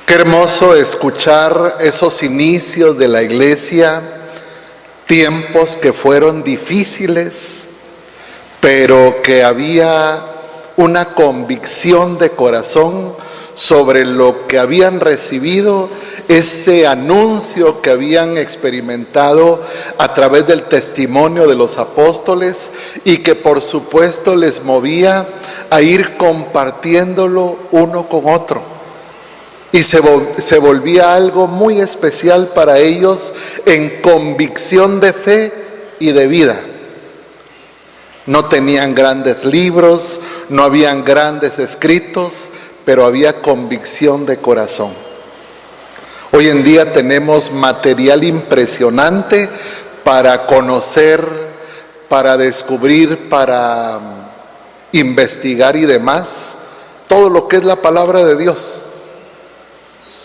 Qué hermoso escuchar esos inicios de la iglesia, tiempos que fueron difíciles, pero que había una convicción de corazón sobre lo que habían recibido, ese anuncio que habían experimentado a través del testimonio de los apóstoles y que por supuesto les movía a ir compartiéndolo uno con otro. Y se volvía algo muy especial para ellos en convicción de fe y de vida. No tenían grandes libros, no habían grandes escritos, pero había convicción de corazón. Hoy en día tenemos material impresionante para conocer, para descubrir, para investigar y demás, todo lo que es la palabra de Dios.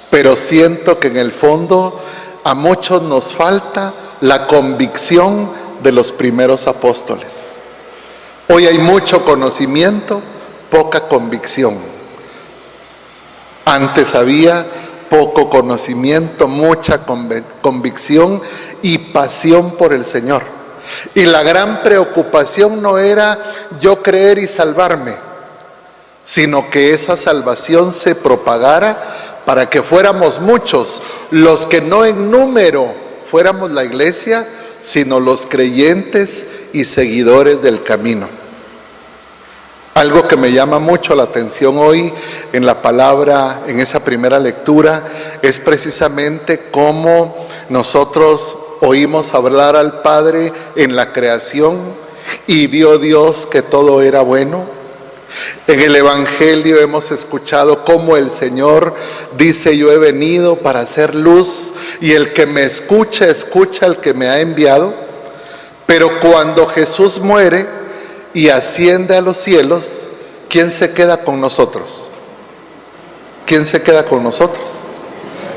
Pero siento que en el fondo a muchos nos falta la convicción de los primeros apóstoles. Hoy hay mucho conocimiento, poca convicción. Antes había poco conocimiento, mucha convicción y pasión por el Señor. Y la gran preocupación no era yo creer y salvarme, sino que esa salvación se propagara para que fuéramos muchos, los que no en número fuéramos la iglesia, sino los creyentes y seguidores del camino. Algo que me llama mucho la atención hoy en la palabra, en esa primera lectura, es precisamente cómo nosotros oímos hablar al Padre en la creación y vio Dios que todo era bueno. En el Evangelio hemos escuchado cómo el Señor dice: yo he venido para hacer luz, y el que me escucha, escucha al que me ha enviado. Pero cuando Jesús muere y asciende a los cielos, ¿quién se queda con nosotros? ¿Quién se queda con nosotros?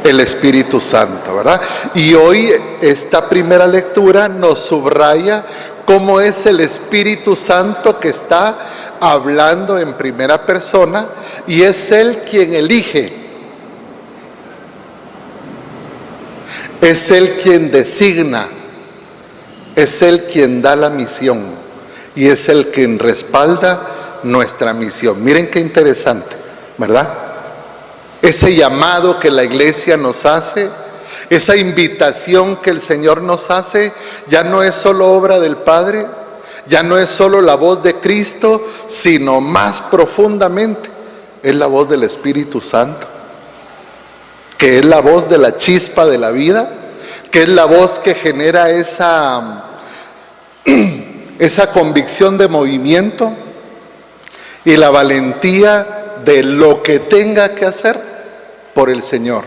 El Espíritu Santo, ¿verdad? Y hoy esta primera lectura nos subraya cómo es el Espíritu Santo que está hablando en primera persona, y es Él quien elige, es Él quien designa, es Él quien da la misión y es Él quien respalda nuestra misión. Miren qué interesante, ¿verdad? Ese llamado que la iglesia nos hace, esa invitación que el Señor nos hace, ya no es solo obra del Padre, ya no es solo la voz de Cristo, sino más profundamente es la voz del Espíritu Santo, que es la voz de la chispa de la vida, que es la voz que genera esa convicción de movimiento y la valentía de lo que tenga que hacer por el Señor.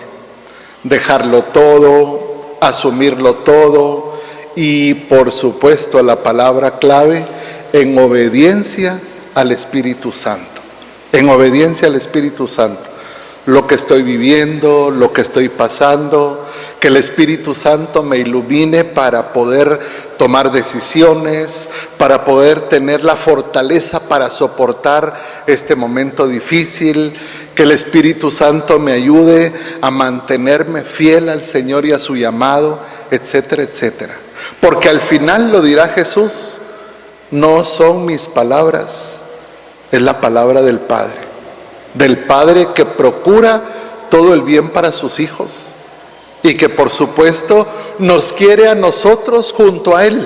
Dejarlo todo, asumirlo todo y por supuesto la palabra clave, en obediencia al Espíritu Santo. En obediencia al Espíritu Santo. Lo que estoy viviendo, lo que estoy pasando, que el Espíritu Santo me ilumine para poder tomar decisiones, para poder tener la fortaleza para soportar este momento difícil, que el Espíritu Santo me ayude a mantenerme fiel al Señor y a su llamado, etcétera, etcétera. Porque al final lo dirá Jesús, no son mis palabras, es la palabra del Padre que procura todo el bien para sus hijos y que por supuesto nos quiere a nosotros junto a Él.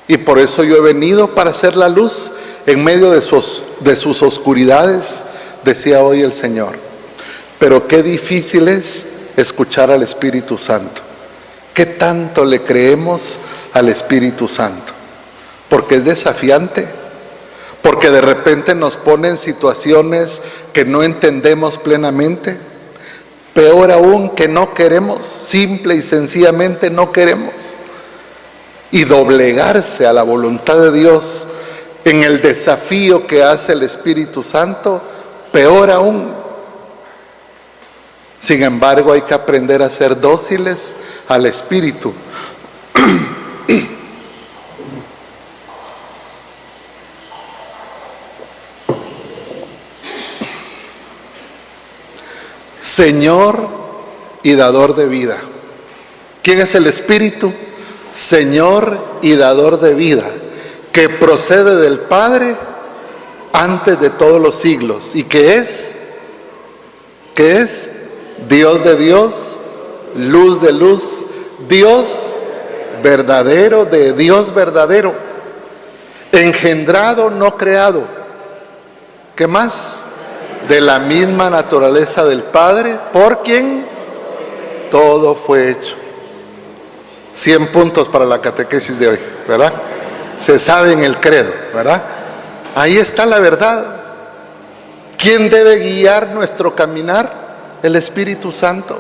Y por eso yo he venido para hacer la luz en medio de sus oscuridades, decía hoy el Señor. Pero qué difícil es escuchar al Espíritu Santo. ¿Qué tanto le creemos al Espíritu Santo? Porque es desafiante, porque de repente nos pone en situaciones que no entendemos plenamente. Peor aún, que no queremos, simple y sencillamente no queremos. Y doblegarse a la voluntad de Dios en el desafío que hace el Espíritu Santo, peor aún. Sin embargo, hay que aprender a ser dóciles al Espíritu. Señor y dador de vida. ¿Quién es el Espíritu? Señor y dador de vida, que procede del Padre antes de todos los siglos, y que es Dios de Dios, luz de luz, Dios verdadero de Dios verdadero, engendrado, no creado. ¿Qué más? De la misma naturaleza del Padre, por quien todo fue hecho. 100 puntos para la catequesis de hoy, ¿verdad? Se sabe en el credo, ¿verdad? Ahí está la verdad. ¿Quién debe guiar nuestro caminar? El Espíritu Santo.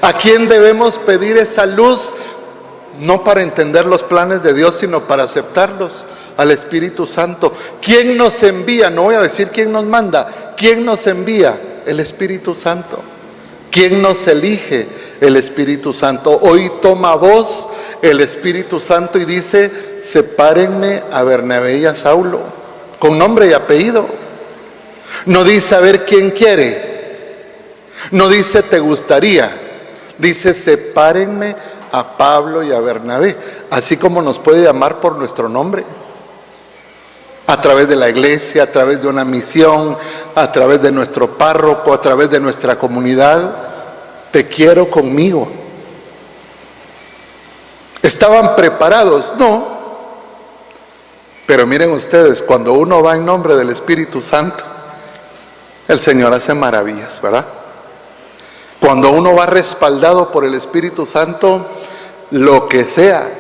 ¿A quién debemos pedir esa luz? No para entender los planes de Dios, sino para aceptarlos. Al Espíritu Santo. ¿Quién nos envía? No voy a decir quién nos manda. ¿Quién nos envía? El Espíritu Santo. ¿Quién nos elige? El Espíritu Santo. Hoy toma voz el Espíritu Santo y dice: sepárenme a Bernabé y a Saulo, con nombre y apellido. No dice a ver quién quiere. No dice te gustaría. Dice sepárenme a Pablo y a Bernabé, así como nos puede llamar por nuestro nombre, a través de la iglesia, a través de una misión, a través de nuestro párroco, a través de nuestra comunidad. Te quiero conmigo. ¿Estaban preparados? No. Pero miren ustedes, cuando uno va en nombre del Espíritu Santo, el Señor hace maravillas, ¿verdad? Cuando uno va respaldado por el Espíritu Santo, lo que sea,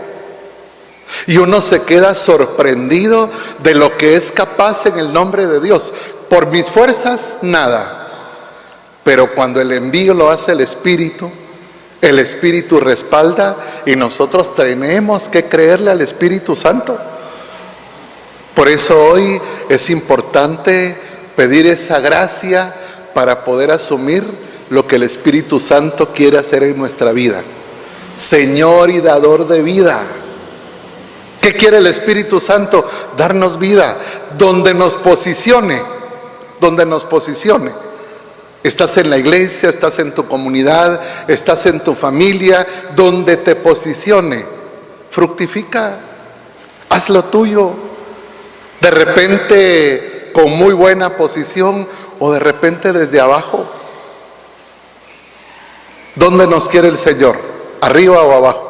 y uno se queda sorprendido de lo que es capaz en el nombre de Dios. Por mis fuerzas, nada. Pero cuando el envío lo hace el Espíritu respalda, y nosotros tenemos que creerle al Espíritu Santo. Por eso hoy es importante pedir esa gracia para poder asumir lo que el Espíritu Santo quiere hacer en nuestra vida. Señor y dador de vida. ¿Qué quiere el Espíritu Santo? Darnos vida, donde nos posicione, donde nos posicione. Estás en la iglesia, estás en tu comunidad, estás en tu familia, donde te posicione, fructifica, haz lo tuyo. De repente con muy buena posición, o de repente desde abajo. ¿Dónde nos quiere el Señor? ¿Arriba o abajo?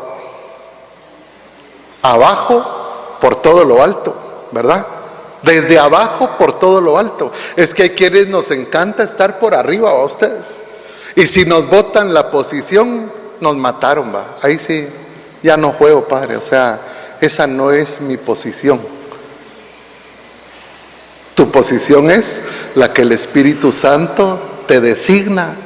Abajo por todo lo alto, ¿verdad? Desde abajo por todo lo alto. Es que hay quienes nos encanta estar por arriba, ¿a ustedes? Y si nos botan la posición, nos mataron, ¿va? Ahí sí, ya no juego, Padre. O sea, esa no es mi posición. Tu posición es la que el Espíritu Santo te designa.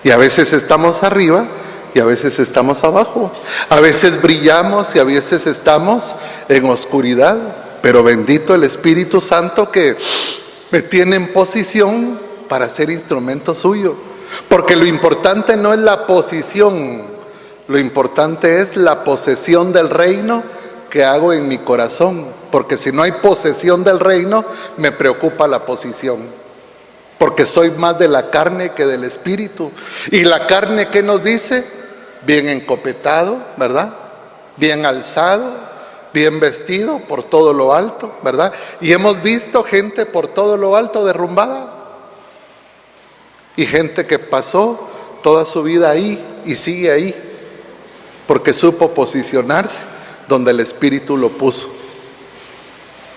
Y a veces estamos arriba y a veces estamos abajo. A veces brillamos y a veces estamos en oscuridad. Pero bendito el Espíritu Santo que me tiene en posición para ser instrumento suyo. Porque lo importante no es la posición, lo importante es la posesión del reino que hago en mi corazón. Porque si no hay posesión del reino, me preocupa la posición. Porque soy más de la carne que del Espíritu. Y la carne, ¿qué nos dice? Bien encopetado, ¿verdad? Bien alzado, bien vestido por todo lo alto, ¿verdad? Y hemos visto gente por todo lo alto derrumbada. Y gente que pasó toda su vida ahí y sigue ahí. Porque supo posicionarse donde el Espíritu lo puso.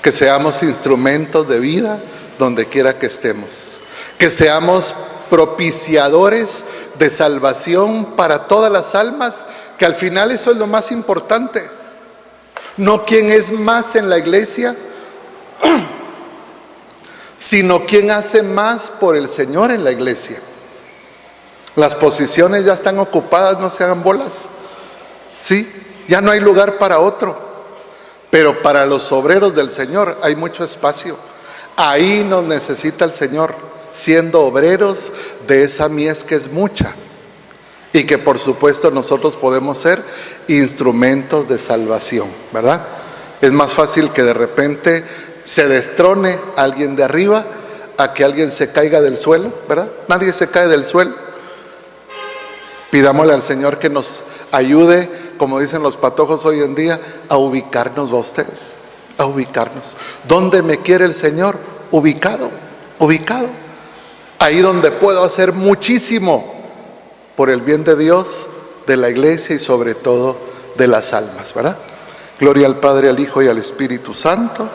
Que seamos instrumentos de vida donde quiera que estemos. Que seamos propiciadores de salvación para todas las almas, que al final eso es lo más importante. No quién es más en la iglesia, sino quién hace más por el Señor en la iglesia. Las posiciones ya están ocupadas, no se hagan bolas. ¿Sí? Ya no hay lugar para otro. Pero para los obreros del Señor hay mucho espacio. Ahí nos necesita el Señor, siendo obreros de esa mies que es mucha. Y que por supuesto nosotros podemos ser instrumentos de salvación, ¿verdad? Es más fácil que de repente se destrone alguien de arriba a que alguien se caiga del suelo, ¿verdad? Nadie se cae del suelo. Pidámosle al Señor que nos ayude, como dicen los patojos hoy en día, a ubicarnos ustedes, a ubicarnos. ¿Dónde me quiere el Señor? Ubicado, ubicado. Ahí donde puedo hacer muchísimo por el bien de Dios, de la iglesia y sobre todo de las almas, ¿verdad? Gloria al Padre, al Hijo y al Espíritu Santo.